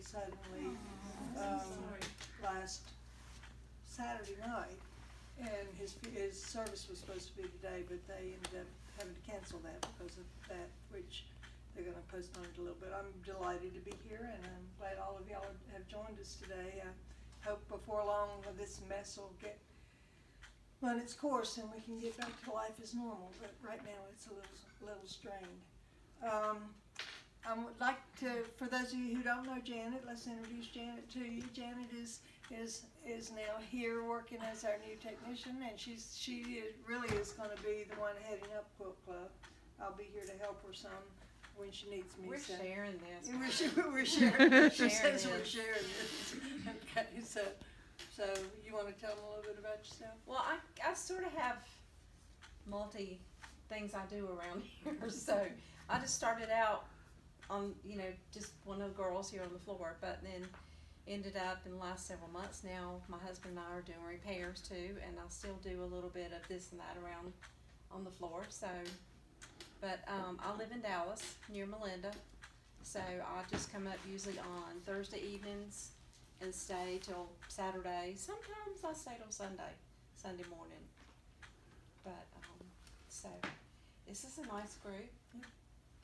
suddenly last Saturday night, and his service was supposed to be today, but they ended up having to cancel that because of that, which they're gonna postpone it a little bit. I'm delighted to be here, and I'm glad all of y'all have joined us today. I hope before long this mess will run its course and we can get back to life as normal, but right now it's a little strained. I would like to, for those of you who don't know Janet, let's introduce Janet to you. Janet is now here working as our new technician, and she really is going to be the one heading up Quilt Club. I'll be here to help her some when she needs me. We're sharing this. We're sharing. She says we're sharing this. Okay, so you want to tell them a little bit about yourself? Well, I sort of have multi things I do around here. So I just started out on, just one of the girls here on the floor, but then ended up in the last several months now, my husband and I are doing repairs too, and I still do a little bit of this and that around on the floor. So, but I live in Dallas near Melinda, so I just come up usually on Thursday evenings and stay till Saturday. Sometimes I stay till Sunday morning. But so this is a nice group,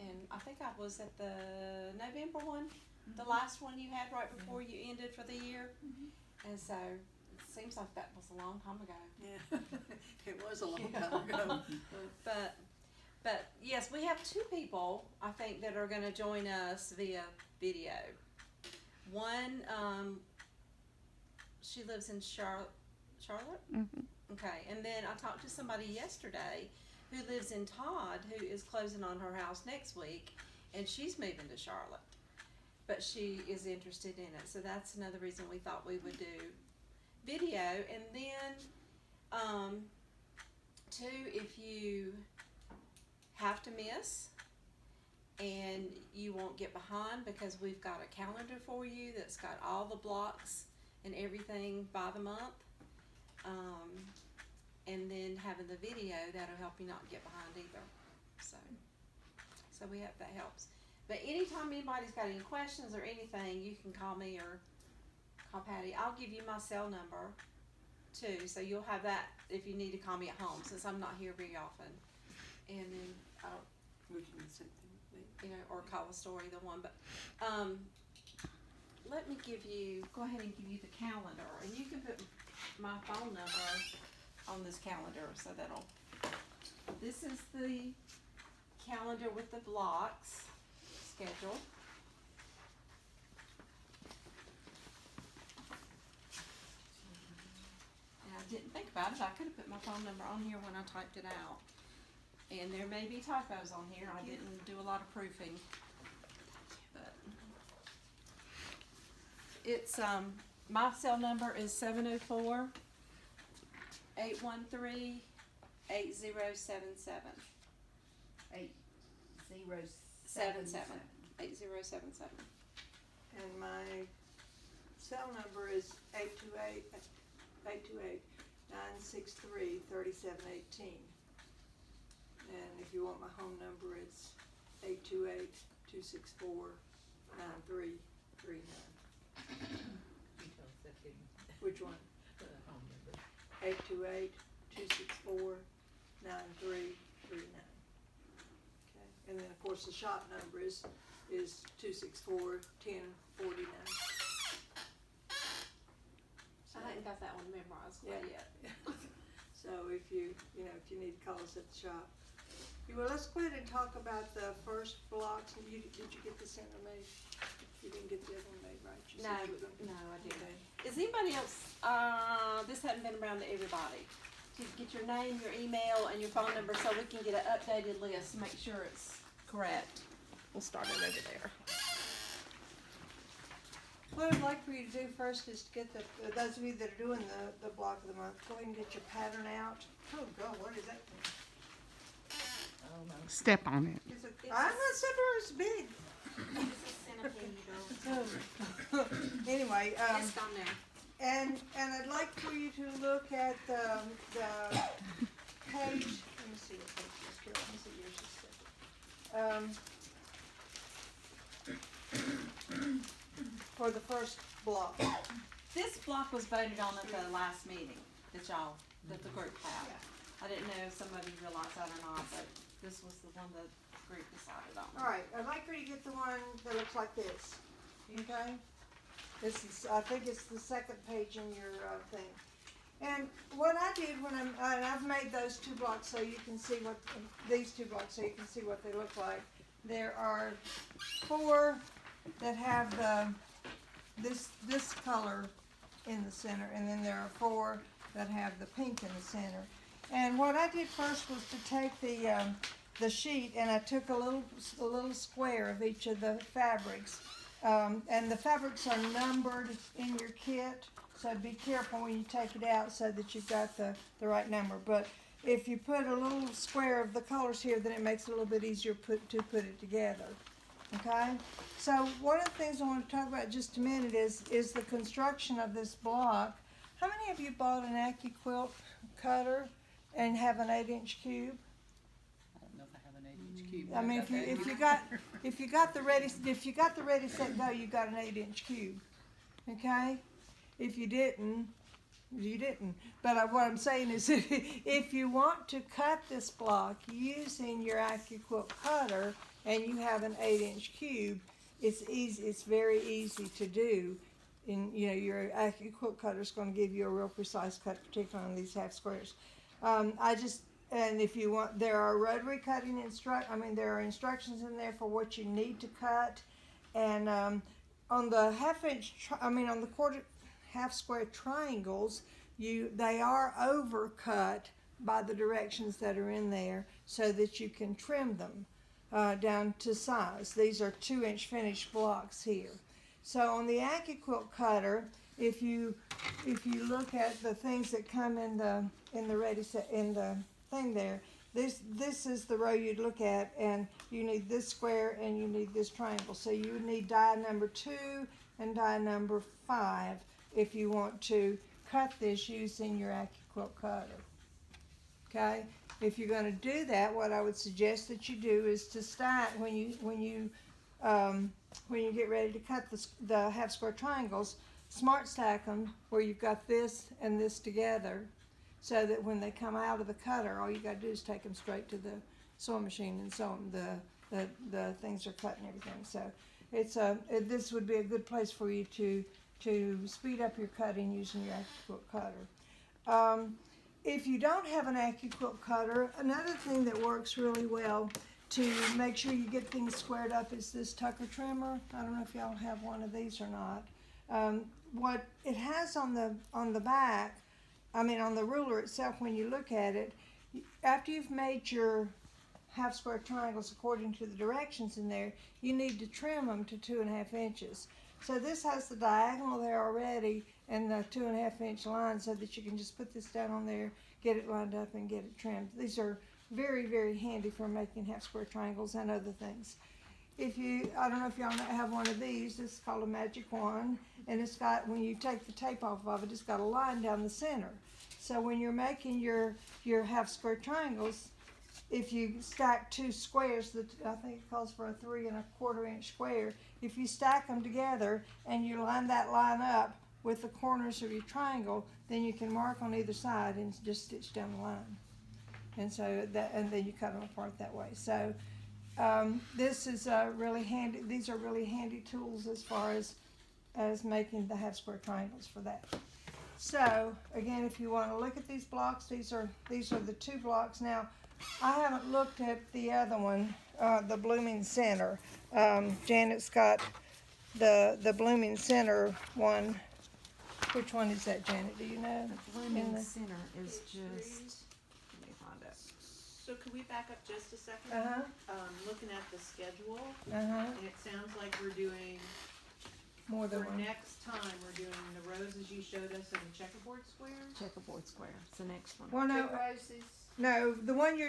and I think I was at the November one, the last one you had right before you ended for the year, and so it seems like that was a long time ago. Yeah, it was a long time ago. But yes, we have two people I think that are going to join us via video. One, she lives in Charlotte. Okay, and then I talked to somebody yesterday who lives in Todd, who is closing on her house next week, and she's moving to Charlotte, but she is interested in it. So that's another reason we thought we would do video. And then two, if you have to miss and you won't get behind, because we've got a calendar for you that's got all the blocks and everything by the month, and then having the video, that'll help you not get behind either. So we hope that helps. But anytime anybody's got any questions or anything, you can call me or call Patty. I'll give you my cell number too, so you'll have that if you need to call me at home, since I'm not here very often. And then we can do something, or call the store, either one. But let me go ahead and give you the calendar, and you can put my phone number on this calendar, so this is the calendar with the blocks schedule. And I didn't think about it. I could have put my phone number on here when I typed it out. And there may be typos on here. I didn't do a lot of proofing. But it's my cell number is 704 813 8077. 8077. And my cell number is 828-963-3718. And if you want my home number, it's 828-264-9339. Which one? The home number. 828-264-9339. Okay. And then of course the shop number is 264-1049. I hadn't got that one memorized quite yet. So if you need to call us at the shop. Well, let's go ahead and talk about the first blocks. Did you get the center made? You didn't get the other one made, right? No, I didn't. Is anybody else, this hadn't been around to everybody, to get your name, your email, and your phone number so we can get an updated list, make sure it's correct. We'll start it over there. What I'd like for you to do first is to get those of you that are doing the block of the month, go ahead and get your pattern out. Oh God, what is that thing? Oh no. Step on it. I'm not sure it's big. It's a centipede. Anyway, It's gone now. and I'd like for you to look at the page. Let me see what page this is. Let me see yours just a second. for the first block? This block was voted on at the last meeting that the group had. I didn't know if some of you realized that or not, but this was the one that the group decided on. Alright, I'd like for you to get the one that looks like this, okay? This is, I think it's the second page in your, thing. And what I did when I've made those two blocks so you can see what, these two blocks so you can see what they look like. There are 4 that have this color in the center, and then there are 4 that have the pink in the center. And what I did first was to take the sheet, and I took a little square of each of the fabrics. And the fabrics are numbered in your kit, so be careful when you take it out so that you've got the right number. But if you put a little square of the colors here, then it makes it a little bit easier to put it together. Okay? So one of the things I want to talk about just a minute is the construction of this block. How many of you bought an Quilt cutter and have an 8-inch cube? I don't know if I have an 8-inch cube. I mean, if you got the ready set go, you got an 8-inch cube. Okay? If you didn't, you didn't. But what I'm saying is, if you want to cut this block using your AccuQuilt cutter and you have an 8-inch cube, it's easy. It's very easy to do. And your AccuQuilt cutter is going to give you a real precise cut, particularly on these half squares. And if you want, there are rotary cutting there are instructions in there for what you need to cut. And on the on the quarter half square triangles, they are overcut by the directions that are in there so that you can trim them down to size. These are 2-inch finished blocks here. So on the AccuQuilt cutter, if you look at the things that come in the ready set in the thing there, this is the row you'd look at, and you need this square and you need this triangle. So you would need die number 2 and die number 5 if you want to cut this using your AccuQuilt cutter. Okay? If you're going to do that, what I would suggest that you do is to start when you get ready to cut the half square triangles, smart stack them where you've got this and this together, so that when they come out of the cutter, all you got to do is take them straight to the sewing machine and sew them. The things are cut and everything. So this would be a good place for you to speed up your cutting using your AccuQuilt cutter. If you don't have an AccuQuilt cutter, another thing that works really well to make sure you get things squared up is this Tucker trimmer. I don't know if y'all have one of these or not. What it has on the back, on the ruler itself, when you look at it, after you've made your half square triangles according to the directions in there, you need to trim them to 2.5 inches. So this has the diagonal there already and the 2.5 inch line, so that you can just put this down on there, get it lined up, and get it trimmed. These are very, very handy for making half square triangles and other things. I don't know if y'all have one of these. This is called a magic wand, and it's got, when you take the tape off of it, it's got a line down the center. So when you're making your half square triangles, if you stack 2 squares, I think it calls for a 3 1/4 inch square. If you stack them together and you line that line up with the corners of your triangle, then you can mark on either side and just stitch down the line. And so and then you cut them apart that way. So this is really handy. These are really handy tools as far as making the half square triangles for that. So again, if you want to look at these blocks, these are the 2 blocks. Now, I haven't looked at the other one, the blooming center. Janet's got the blooming center one. Which one is that, Janet? Do you know? The blooming center is just, let me find it. So could we back up just a second? Looking at the schedule, and it sounds like we're doing, More than for one. next time, we're doing the roses you showed us in the checkerboard squares? Checkerboard square. It's the next one. Well, no, Roses. no, the one you're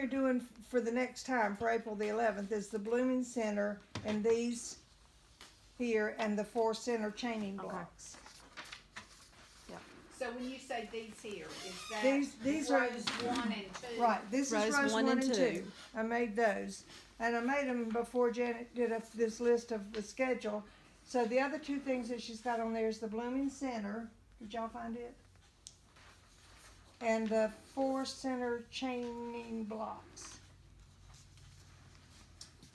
doing for the next time, for April the 11th, is the blooming center, and these here, and the 4 center chaining Okay. blocks. So when you say these here, is that These are rows 1 and 2? right. This is Rows rows 1 and 2. I made those. and I made them before Janet did this list of the schedule. So the other two things that she's got on there is the blooming center. Did y'all find it? And the 4 center chaining blocks.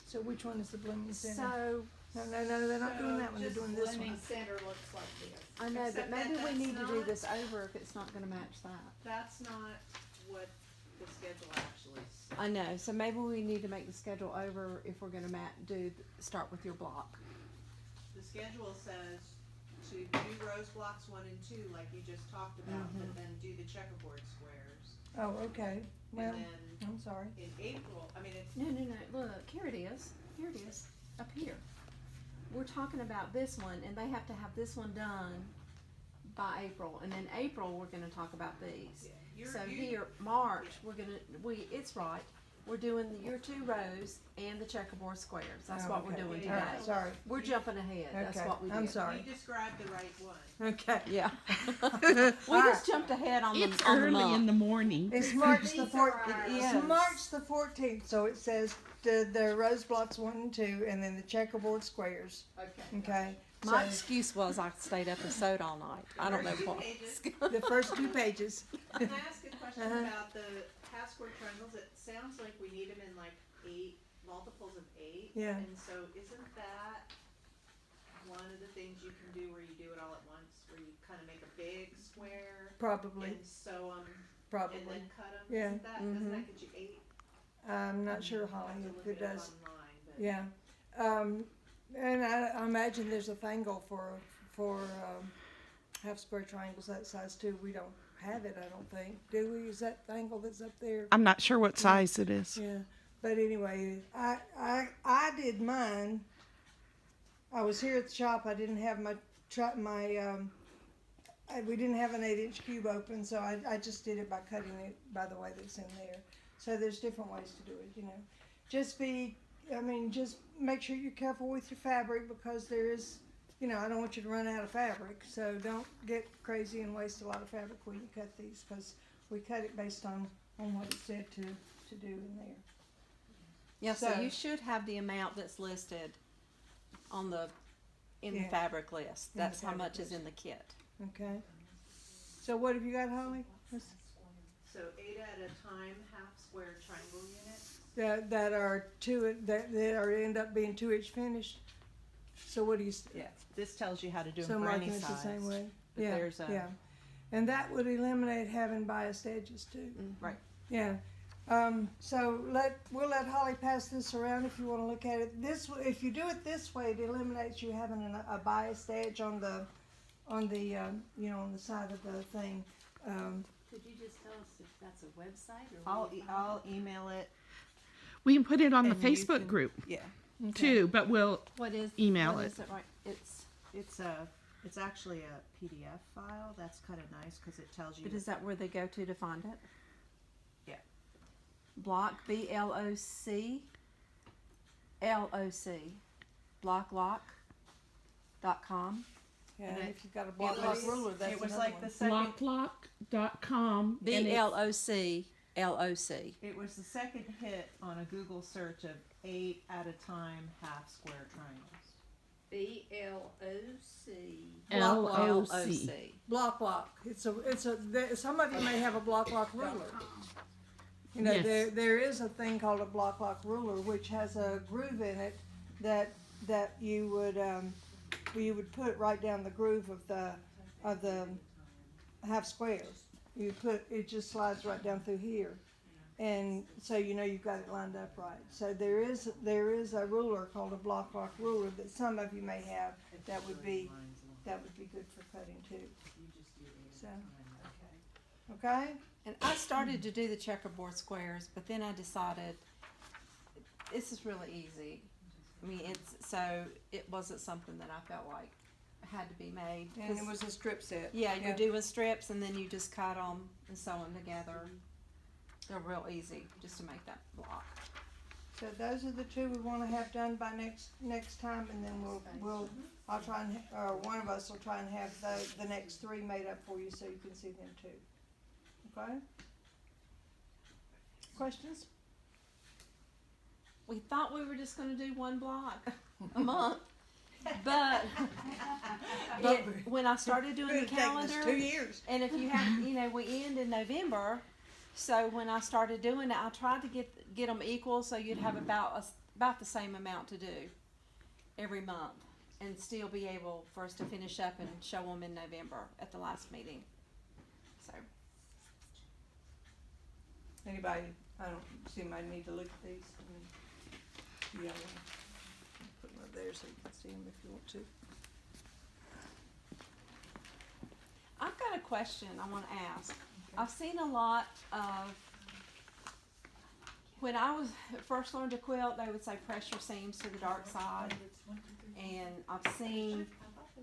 So which one is the blooming center? So, No, they're not doing that one. They're doing this Blooming one. center looks like this. I know, but Except maybe that we need to that's do not- this over if it's not gonna match that. That's not what the schedule actually says. I know, so maybe we need to make the schedule over if we're gonna start with your block. The schedule says to do rose blocks 1 and 2 like you just talked about, but then do the checkerboard squares. Oh, okay. Well, And then I'm sorry. in April, I mean, it's, No, look, here it is, up here. We're talking about this one, and they have to have this one done by April, and then April, we're gonna talk about these. you're, So you, here, March, it's right, we're doing your 2 rows and the checkerboard squares, that's Oh, what we're okay. doing Yeah, All today. right, sorry. We're jumping ahead, that's Okay, what we did. I'm sorry. you described the right one. Okay. Yeah. We just jumped ahead on the It's on the early in month. the morning. It's March the These are 14th. ours. It's March the 14th. So it says the rose blocks 1 and 2, and then the checkerboard squares. Okay. Okay. My So excuse was I stayed up and sewed all night. I don't know First 2 what. pages. the first 2 pages. Can I ask a question Uh-huh. about the half square triangles? It sounds like we need them in like 8, multiples of 8. Yeah. And so isn't that one of the things you can do where you do it all at once, where you kind of make a big square Probably. and sew them and Probably. then cut them? Yeah. Isn't that, doesn't that get you 8? I'm not sure, Holly, I'll have to if look it up does. online, but Yeah. And I imagine there's a fangle for half square triangles that size too. We don't have it, I don't think. Do we? Is that fangle that's up there? I'm not sure what size it is. Yeah, but anyway, I did mine. I was here at the shop. I didn't have we didn't have an 8-inch cube open, so I just did it by cutting it by the way that's in there. So there's different ways to do it, you know. Just make sure you're careful with your fabric because there is, you know, I don't want you to run out of fabric. So don't get crazy and waste a lot of fabric when you cut these because we cut it based on what it said to do in there. Yeah, so So- you should have the amount that's listed in the Yeah. fabric list. In the That's how fabric much is list. in the kit. Okay. So what have you got, Holly? so 8 at a time, half square triangle units. That are end up being 2-inch finished. So what do you? Yeah, this tells you how to do So them for any marking it the size. same way. But Yeah, there's a- yeah, and that would eliminate having biased edges too. Right. Yeah. So we'll let Holly pass this around if you want to look at it. If you do it this way, it eliminates you having a biased edge on the on the side of the thing. Could you just tell us if that's a website or? where you find I'll email it. We can put it on the And you Facebook can- group Yeah, too, but we'll What is Email what it. is it right? it's actually a PDF file. That's kind of nice because it tells you. But is that where they go to find it? Yeah. Block BLOC blocklock.com. Yeah, And and it- if you've got a it block was, ruler, that's it was another like one. the second. blocklock.com. and it's- BLOC. It was the second hit on a Google search of 8 at a time half square triangles. BLOC. LOC. Block. Some of you may have a block ruler. You know, Yes. there is a thing called a block ruler which has a groove in it that you would put right down the groove of the half square. It just slides right down through here, and so you know you've got it lined up right. So there is a ruler called a block ruler that some of you may have that would be good for cutting too. So okay. And I started to do the checkerboard squares, but then I decided this is really easy. I mean, it wasn't something that I felt like had to be made. And it was a strip set. Yeah, you're doing strips and then you just cut them and sew them together. They're real easy just to make that block. So those are the two we want to have done by next time, and then I'll try and or one of us will try and have the next 3 made up for you so you can see them too. Okay? Questions? we thought we were just gonna do one block a month. But when I started doing the It's taken us calendar, 2 years. and if you have, we end in November, so when I started doing it, I tried to get them equal, so you'd have about the same amount to do every month, and still be able for us to finish up and show them in November at the last meeting. So Anybody, I don't see my need to look at these. Yeah, put them up there so you can see them if you want to. I've got a question I want to ask. I've seen a lot of, when I was first learned to quilt, they would say press your seams to the dark side. And I've seen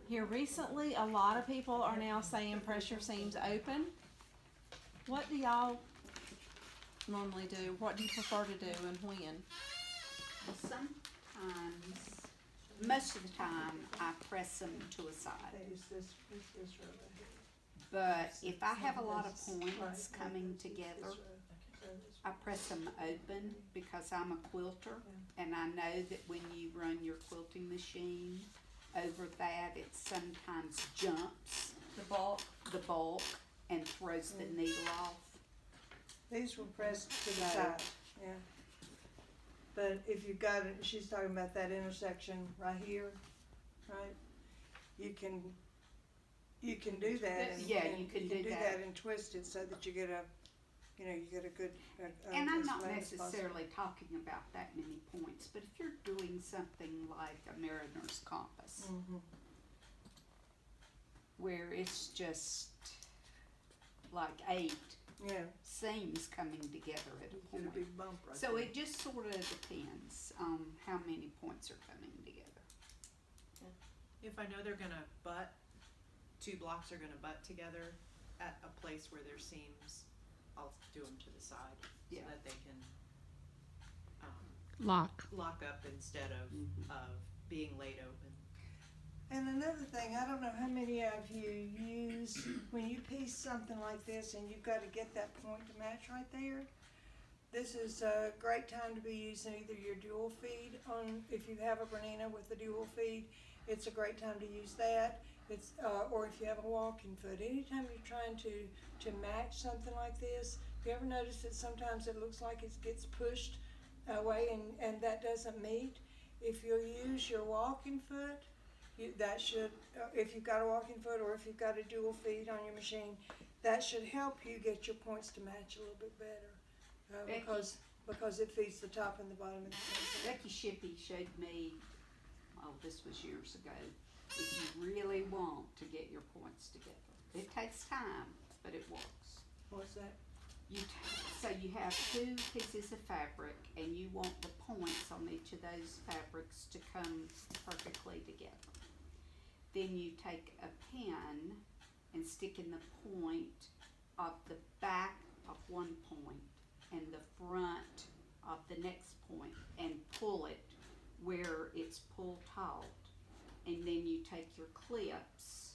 here recently, a lot of people are now saying press your seams open. What do y'all normally do? What do you prefer to do and when? Well, sometimes, most of the time, I press them to a side. Use this row right here. But if I have a lot of points Right. coming This together, row. So this I press them open because I'm a quilter, and I know that when you run your quilting machine over that, it sometimes jumps the bulk. the bulk and throws the needle off. These were pressed to the So- side, yeah. But if you got it, she's talking about that intersection right here, right? You can do that and. Yeah, and you can do that. and twist it so that you get a, you get a good. And I'm not as flat as possible. necessarily talking about that many points, but if you're doing something like a mariner's compass, Mhm. where it's just like 8 Yeah, seams coming together at you a get a point. big bump right So there. it just sort of depends on how many points are coming together. If I know they're gonna butt, 2 blocks are gonna butt together at a place where there's seams, I'll do them to the side so Yeah. that they can Lock. lock up instead of Mhm. being laid open. And another thing, I don't know how many of you use, when you piece something like this and you've got to get that point to match right there, this is a great time to be using either your dual feed on, if you have a Bernina with a dual feed, it's a great time to use that. It's, or if you have a walking foot, anytime you're trying to match something like this, have you ever noticed that sometimes it looks like it gets pushed away and that doesn't meet? If you'll use your walking foot, that should, if you've got a walking foot or if you've got a dual feed on your machine, that should help you get your points to match a little bit better. Becky. Because it feeds the top and the bottom of the pencil. Becky Shippey showed me, this was years ago, if you really want to get your points together. It takes time, but it works. What's that? So you have 2 pieces of fabric and you want the points on each of those fabrics to come perfectly together. Then you take a pen and stick in the point of the back of one point and the front of the next point and pull it where it's pull taut. And then you take your clips,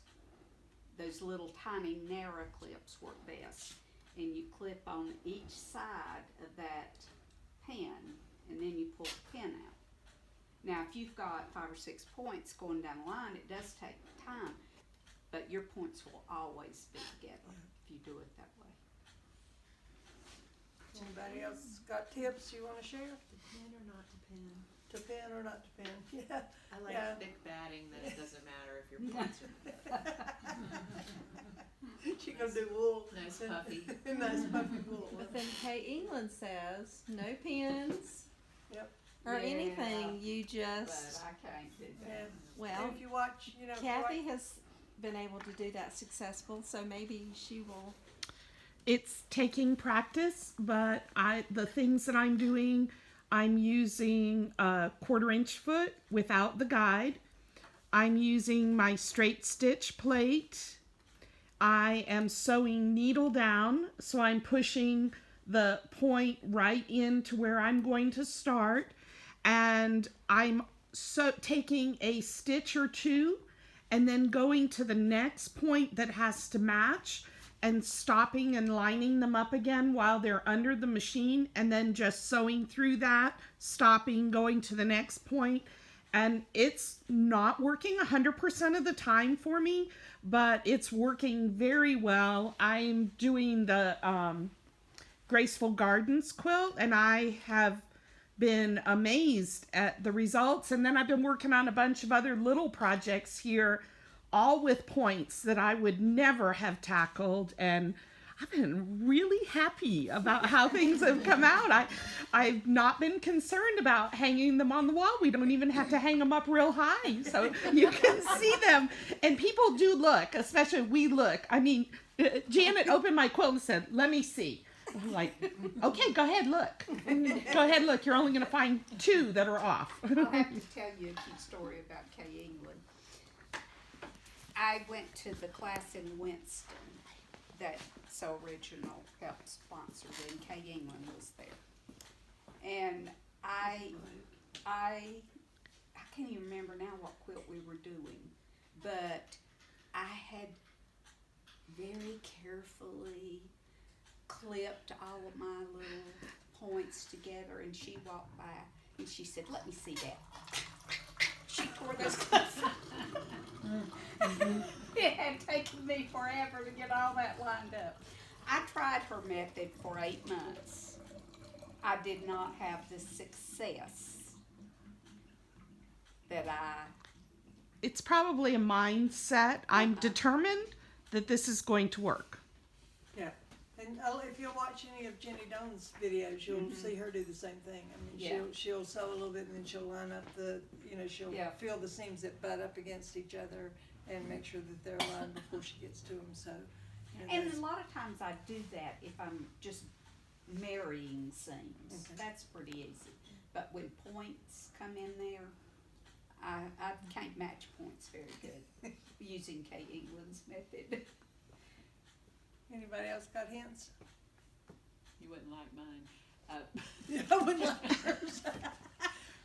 those little tiny narrow clips work best, and you clip on each side of that pen, and then you pull the pin out. Now, if you've got 5 or 6 points going down the line, it does take time, but your points will always be together if you do it that way. Anybody else got tips you wanna share? To pin or not to pin? To pin or not to pin? Yeah. I like Yeah. thick batting that it doesn't matter if your points are She gonna do wool. nice puffy. Nice puffy wool. But then Kay England says no pins. Yep. Or Yeah, anything. You But just I can't do Yeah. that. well. And if you watch, if you Kathy watch- has been able to do that successful, so maybe she will. It's taking practice, but the things that I'm doing, I'm using a 1/4 inch foot without the guide. I'm using my straight stitch plate. I am sewing needle down, so I'm pushing the point right into where I'm going to start, and I'm taking a stitch or 2 and then going to the next point that has to match and stopping and lining them up again while they're under the machine, and then just sewing through that, stopping, going to the next point. And it's not working 100% of the time for me, but it's working very well. I'm doing the Graceful Gardens quilt, and I have been amazed at the results. And then I've been working on a bunch of other little projects here, all with points that I would never have tackled, and I've been really happy about how things have come out. I've not been concerned about hanging them on the wall. We don't even have to hang them up real high, so you can see them. And people do look, especially we look. I mean, Janet opened my quilt and said, "Let me see." I'm like, "Okay, go ahead, look. Go ahead, look. You're only going to find 2 that are off." I'll have to tell you a cute story about Kay England. I went to the class in Winston that Sew Original helped sponsor, and Kay England was there. And I can't even remember now what quilt we were doing, but I had very carefully clipped all of my little points together, and she walked by and she said, "Let me see that." She tore those clips. It had taken me forever to get all that lined up. I tried her method for 8 months. I did not have the success that It's probably a mindset. I'm determined that this is going to work. Yeah, and if you'll watch any of Jenny Doan's videos, you'll see her do the same thing. I mean, Yeah. she'll sew a little bit, and then she'll line up she'll Yeah. feel the seams that butt up against each other and make sure that they're aligned before she gets to them, so. And that's- a lot of times I do that if I'm just marrying seams. Okay. That's pretty easy. But when points come in there, I can't match points very good using Kay England's method. Anybody else got hints? You wouldn't like mine. I would like hers.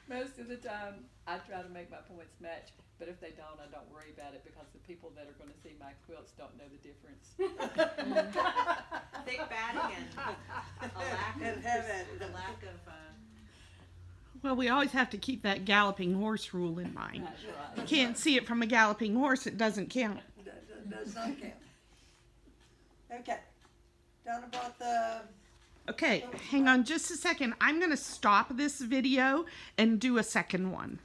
Most of the time, I try to make my points match, but if they don't, I don't worry about it because the people that are going to see my quilts don't know the difference. Thick batting and a lack And of, have at it. the lack of, Well, we always have to keep that galloping horse rule in mind. That's right. You can't see it from a galloping horse, it doesn't count. Does not count. Okay, Donna brought the, Okay, hang on just a second. I'm going to stop this video and do a second one.